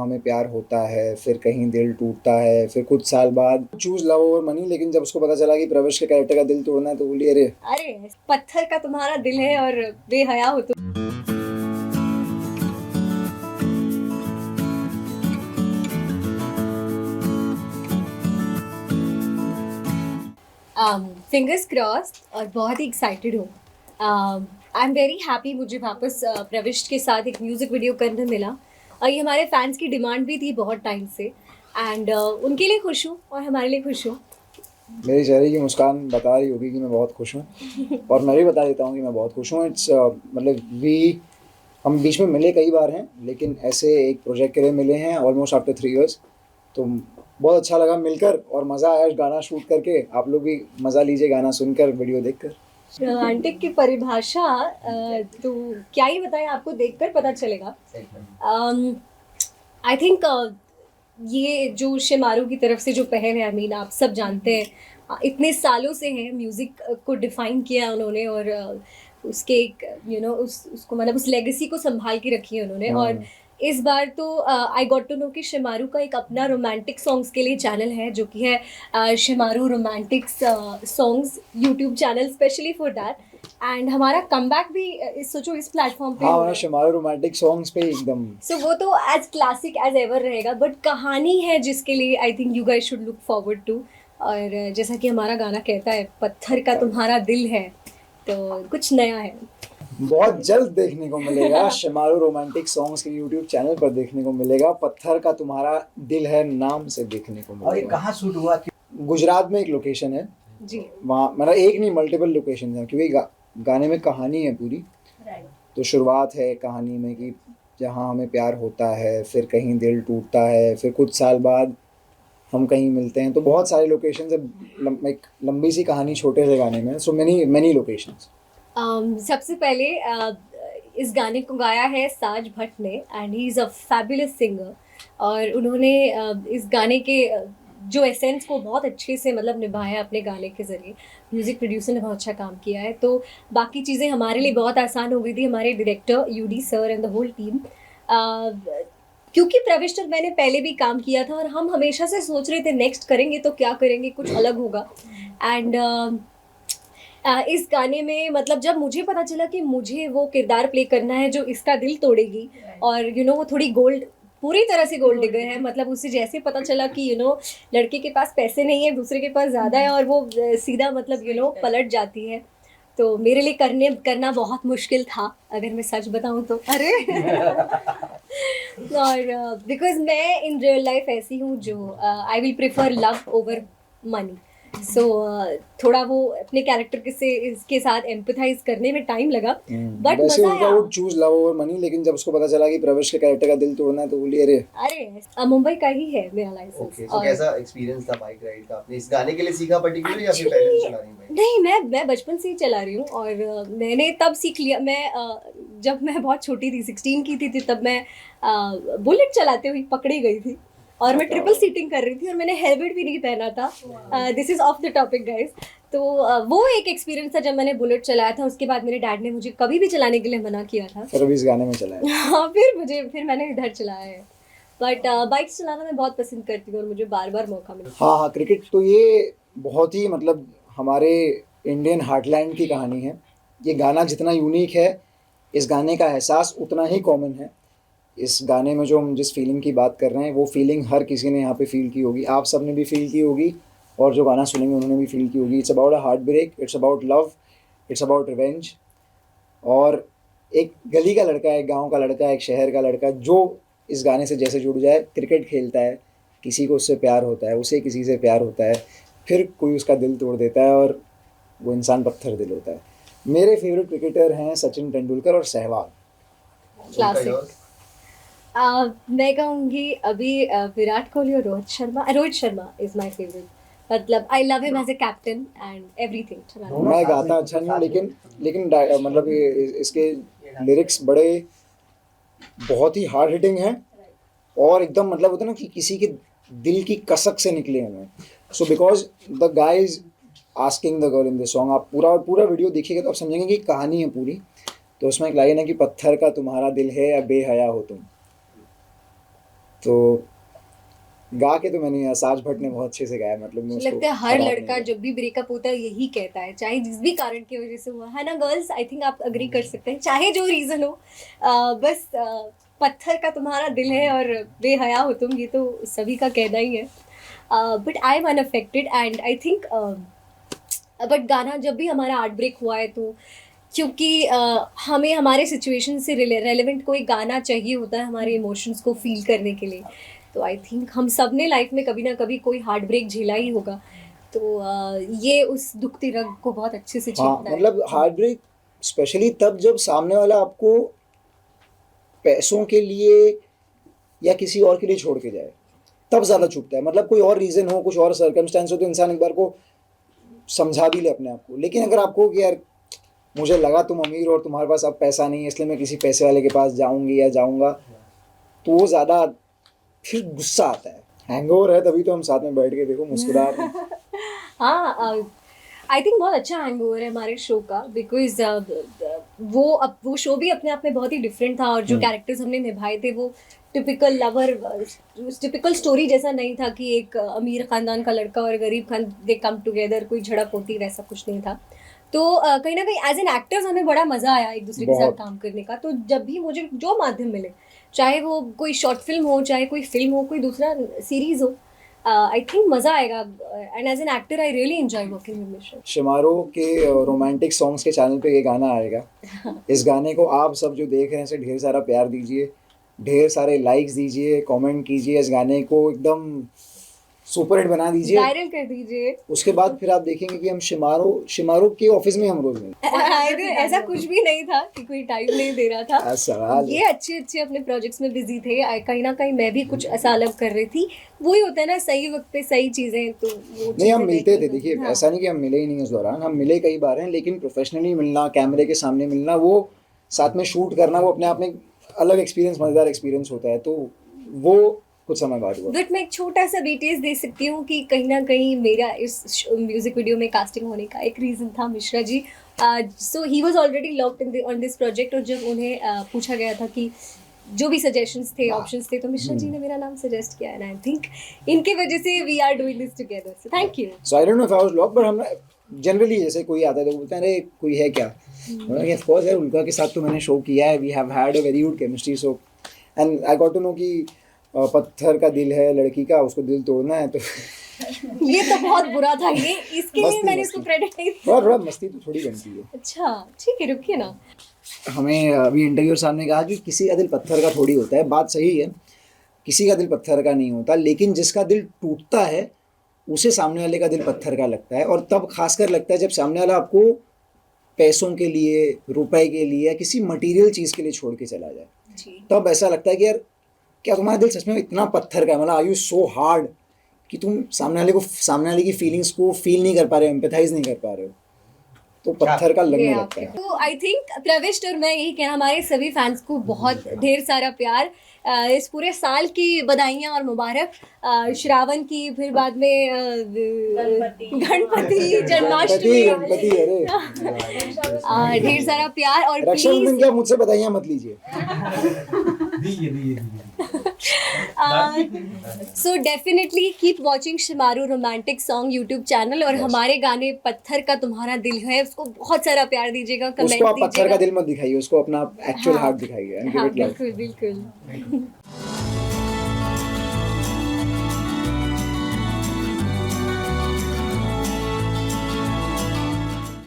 हमें प्यार होता है, फिर कहीं दिल टूटता है, फिर कुछ साल बाद चूज लव ओवर मनी। लेकिन जब उसको पता चला कि प्रवेश के कैरेक्टर का दिल तोड़ना है तो बोली अरे अरे पत्थर का तुम्हारा दिल है और बेहया हो तुम। फिंगर्स क्रॉस्ड और बहुत ही एक्साइटेड हूँ। आई एम वेरी हैप्पी मुझे वापस प्रविष्ट के साथ एक म्यूज़िक वीडियो करने मिला और ये हमारे फैंस की डिमांड भी थी बहुत टाइम से एंड उनके लिए खुश हूँ और हमारे लिए खुश हूँ। मेरे चेहरे की मुस्कान बता रही होगी कि मैं बहुत खुश हूँ और मैं भी बता देता हूँ कि मैं बहुत खुश हूँ। इट्स मतलब हम बीच में मिले कई बार हैं, लेकिन ऐसे एक प्रोजेक्ट के लिए मिले हैं ऑलमोस्ट आफ्टर 3 इयर्स। तो बहुत अच्छा लगा मिलकर और मज़ा आया गाना शूट करके। आप लोग भी मज़ा लीजिए गाना सुनकर, वीडियो देखकर। रोमांटिक की परिभाषा तो क्या ही बताएं, आपको देखकर पता चलेगा। आई थिंक ये जो शेमारू की तरफ से जो पहल है, आई मीन आप सब जानते हैं इतने सालों से है म्यूज़िक को डिफ़ाइन किया उन्होंने और उसके एक उसको मतलब उस लेगेसी को संभाल के रखी है उन्होंने। और इस बार तो आई गॉट टू नो कि शेमारू का एक अपना रोमांटिक सॉन्ग्स के लिए चैनल है जो कि है Shemaroo romantic songs YouTube channel specially for that. And हमारा कमबैक भी सोचो इस प्लेटफॉर्म पे हाँ, शेमारू रोमांटिक सॉन्ग्स पे एकदम सो वो तो एज क्लासिक एज एवर रहेगा, बट कहानी है जिसके लिए I think you guys should look forward to. और जैसा कि हमारा गाना कहता है, पत्थर का तुम्हारा दिल है, तो कुछ नया है। बहुत जल्द देखने को मिलेगा। शेमारू रोमांटिक सॉन्ग्स के यूट्यूब चैनल पर देखने को मिलेगा। पत्थर का तुम्हारा दिल है नाम से देखने को मिलेगा। और ये कहाँ शूट हुआ? गुजरात में एक लोकेशन है जी, वहाँ, मतलब एक नहीं मल्टीपल लोकेशन है क्योंकि गाने में कहानी है पूरी। तो शुरुआत है कहानी में कि जहाँ हमें प्यार होता है, फिर कहीं दिल टूटता है, फिर कुछ साल बाद हम कहीं मिलते हैं। तो बहुत सारे लोकेशन है, एक लंबी सी कहानी छोटे से गाने में। So many locations. सबसे पहले इस गाने को गाया है साज भट्ट ने and he is a fabulous singer. और उन्होंने इस गाने के जो एसेंस को बहुत अच्छे से मतलब निभाया अपने गाने के ज़रिए। म्यूज़िक प्रोड्यूसर ने बहुत अच्छा काम किया है, तो बाकी चीज़ें हमारे लिए बहुत आसान हो गई थी। हमारे डायरेक्टर यूडी sir and the whole team, क्योंकि प्रविष्ट और मैंने पहले भी काम किया था और हम हमेशा से सोच रहे थे नेक्स्ट करेंगे तो क्या करेंगे, कुछ अलग होगा। एंड इस गाने में मतलब जब मुझे पता चला कि मुझे वो किरदार प्ले करना है जो इसका दिल तोड़ेगी और वो थोड़ी गोल्ड, पूरी तरह से गोल्ड डिगर है। मतलब उसे जैसे पता चला कि लड़के के पास पैसे नहीं है, दूसरे के पास ज़्यादा है और वो सीधा मतलब पलट जाती है, तो मेरे लिए करना बहुत मुश्किल था अगर मैं सच बताऊं तो। अरे और बिकॉज मैं इन रियल लाइफ ऐसी हूँ जो I will prefer love over money. So थोड़ा वो अपने कैरेक्टर के इसके साथ एम्पथाइज करने में टाइम लगा, बट वैसे मजा उनका आया। वो चूज लव ओवर मनी, लेकिन जब उसको पता चला कि प्रवेश के कैरेक्टर का दिल तोड़ना है तो बोली अरे मुंबई का ही है मेरा लाइसेंस। ओके, तो कैसा एक्सपीरियंस था बाइक राइड का? आपने इस गाने के लिए सीखा पर्टिकुलर या फिर पहले से चला रही हैं? नहीं, मैं बचपन से ही चला रही हूँ और मैंने तब सीख लिया। मैं जब मैं बहुत छोटी थी, 16 की थी तब मैं बुलेट चलाते हुए पकड़ी गई थी और मैं ट्रिपल सीटिंग कर रही थी और मैंने हेलमेट भी नहीं पहना था। This is of the topic guys. तो वो एक एक्सपीरियंस था जब मैंने बुलेट चलाया था। उसके बाद मेरे डैड ने मुझे कभी भी चलाने के लिए मना किया था। फिर अभी इस गाने में चलाया। हाँ, फिर मैंने इधर चलाया है। बट बाइक्स चलाना मैं बहुत पसंद करती हूँ और मुझे बार बार मौका मिलता है। हाँ, क्रिकेट तो ये बहुत ही मतलब हमारे इंडियन हार्टलैंड की कहानी है। ये गाना जितना यूनिक है, इस गाने का एहसास उतना ही कॉमन है। इस गाने में जो हम जिस फीलिंग की बात कर रहे हैं वो फीलिंग हर किसी ने यहाँ पे फील की होगी, आप सब ने भी फील की होगी और जो गाना सुनेंगे उन्होंने भी फील की होगी। It's about a heartbreak, it's about love, it's about revenge. और एक गली का लड़का, एक गांव का लड़का, एक शहर का लड़का जो इस गाने से जैसे जुड़ जाए, क्रिकेट खेलता है, किसी को उससे प्यार होता है, उसे किसी से प्यार होता है, फिर कोई उसका दिल तोड़ देता है और वो इंसान पत्थर दिल होता है। मेरे फेवरेट क्रिकेटर हैं सचिन तेंदुलकर और सहवाग। क्लासिक। मैं कहूँगी अभी विराट कोहली और Rohit Sharma is my favourite. मतलब I love him as a captain and everything. मैं गाता अच्छा नहीं हूँ, लेकिन मतलब इसके लिरिक्स बड़े बहुत ही हार्ड हिटिंग हैं और एकदम मतलब होता है ना कि किसी के दिल की कसक से निकले हुए। So because the guy is asking the girl in this song, आप पूरा वीडियो देखिएगा तो आप समझेंगे कि कहानी है पूरी। तो उसमें एक लाइन है कि पत्थर का तुम्हारा दिल है या बेहया हो तुम। तो गा के तो मैंने साज भट्ट ने बहुत अच्छे से गाया, मतलब मैं उसको लगता है हर खराब नहीं लड़का किया। जब भी ब्रेकअप होता है यही कहता है, चाहे जिस भी कारण की वजह से हुआ है ना गर्ल्स, आई थिंक आप अग्री कर सकते हैं, चाहे जो रीजन हो, बस पत्थर का तुम्हारा दिल है और बेहया हो तुम, ये तो सभी का कहना ही है। But I am unaffected and I think but गाना जब भी हमारा हार्ट ब्रेक हुआ है तो क्योंकि हमें हमारे सिचुएशन से रेलेवेंट कोई गाना चाहिए होता है हमारे इमोशंस को फील करने के लिए, तो आई थिंक हम सब ने लाइफ में कभी ना कभी कोई हार्ट ब्रेक झेला ही होगा, तो ये उस दुखती रग को बहुत अच्छे से हाँ, छीनता है। मतलब हार्ट ब्रेक स्पेशली तब जब सामने वाला आपको पैसों के लिए या किसी और के लिए छोड़ के जाए, तब ज़्यादा चुभता है। मतलब कोई और रीज़न हो, कुछ और सर्कमस्टेंस हो, तो इंसान एक बार को समझा भी ले अपने आप को। लेकिन अगर आपको कि यार मुझे लगा तुम अमीर और तुम्हारे पास अब पैसा नहीं है इसलिए मैं किसी पैसे वाले के पास जाऊंगी या जाऊंगा, तो वो ज़्यादा फिर गुस्सा आता है। हैंगओवर है तभी तो हम साथ में बैठ के देखो मुस्कुरा रहे हैं। हाँ, आई थिंक बहुत अच्छा हैंगओवर है हमारे शो का, बिकॉज वो शो भी अपने आप में बहुत ही डिफरेंट था और जो कैरेक्टर्स हमने निभाए थे वो टिपिकल लवर, टिपिकल स्टोरी जैसा नहीं था कि एक अमीर खानदान का लड़का और गरीब खान दे कम टुगेदर, कोई झड़प होती, वैसा कुछ नहीं था। तो कहीं ना कहीं एज एन एक्टर्स हमें बड़ा मजा आया एक दूसरे के साथ बहुत। काम करने का। तो जब भी मुझे जो माध्यम मिले, चाहे वो कोई शॉर्ट फिल्म हो, चाहे कोई फिल्म हो, कोई दूसरा सीरीज हो, आई थिंक मजा आएगा। And as an actor I really enjoy working with Mishra. Shemaroo के रोमांटिक सॉन्ग्स के चैनल पे ये गाना आएगा। इस गाने को आप सब जो देख रहे हैं इसे ढेर सारा प्यार दीजिए, ढेर सारे लाइक्स दीजिए, कमेंट कीजिए, इस गाने को एकदम सुपर हिट बना दीजिए। वायरल कर दीजिए। उसके बाद फिर आप देखेंगे कि हम शिमारो के ऑफिस में हम रोज मिलते ऐसा कुछ भी नहीं था कि कोई टाइम नहीं दे रहा था, हैं। सवाल ये अच्छे अच्छे अपने प्रोजेक्ट्स में बिजी थे। कहीं ना कहीं मैं भी कुछ ऐसा अलग कर रही थी, वही होता है ना, सही वक्त पे सही चीजें, तो वो नहीं, हम चीज़ें मिलते थे। देखने को- देखिए हाँ। ऐसा नहीं कि हम मिले ही नहीं उस दौरान, हम मिले कई बार हैं, लेकिन प्रोफेशनली मिलना, कैमरे के सामने मिलना, वो साथ में शूट करना, वो अपने आप में एक अलग एक्सपीरियंस, मज़ेदार एक्सपीरियंस होता है। तो वो कुछ समय बाद हुआ। बट मैं एक छोटा सा डिटेल्स दे सकती हूँ कि कहीं ना कहीं मेरा इस म्यूजिक वीडियो में कास्टिंग होने का एक रीज़न था Mishra ji. So he was already locked in on this project, और जब उन्हें पूछा गया था कि जो भी सजेशंस थे, ऑप्शंस थे, तो मिश्रा जी ने मेरा नाम सजेस्ट किया, एंड आई थिंक इनकी वजह से we are doing this together, so thank you. So I don't know if I was lock, but हम जनरली जैसे कोई आता है तो बोलते हैं अरे कोई है क्या, ऑफ कोर्स यार उनका के साथ तो मैंने शो किया है, we have had a very good chemistry. So and I got to know कि पत्थर का दिल है लड़की का, उसको दिल तोड़ना है। तो ये तो बहुत बुरा था, ये इसके लिए मस्ती, मैंने मस्ती। इसको क्रेडिट नहीं दिया। थोड़ा मस्ती तो थोड़ी बनती है। अच्छा ठीक है, रुकिए ना। हमें अभी इंटरव्यूअर साहब ने कहा कि किसी का दिल पत्थर का थोड़ी होता है। बात सही है, किसी का दिल पत्थर का नहीं होता, लेकिन जिसका दिल टूटता है उसे सामने वाले का दिल पत्थर का लगता है। और तब खासकर लगता है जब सामने वाला आपको पैसों के लिए, रुपए के लिए या किसी मटेरियल चीज़ के लिए छोड़ के चला जाए। जी। तब ऐसा लगता है कि यार क्या तुम्हारा दिल सच में इतना पत्थर का है, मतलब आर यू सो हार्ड कि तुम सामने वाले की फीलिंग्स को फील नहीं कर पा रहे हो, एम्पैथाइज नहीं कर पा रहे हो, तो पत्थर का लगने लगता है। तो आई थिंक प्रविष्ट और मैं यही कहना, हमारे सभी फैंस को बहुत ढेर सारा प्यार, इस पूरे साल की बधाइयाँ और मुबारक, श्रावण की, फिर बाद में गणपति, जन्माष्टमी, गणपति अरे ढेर सारा प्यार। और रक्षाबंधन प्लीज की आप मुझसे बधाइयाँ मत लीजिए। So definitely keep watching Shemaroo romantic song YouTube channel, और हमारे गाने पत्थर का तुम्हारा दिल है उसको बहुत सारा प्यार दीजिएगा, कमेंट उसको आप पत्थर का दीजिएगा। दिल मत दिखाइए, उसको अपना एक्चुअल हाँ, हार्ट दिखाइए and give हाँ it love। बिल्कुल बिल्कुल।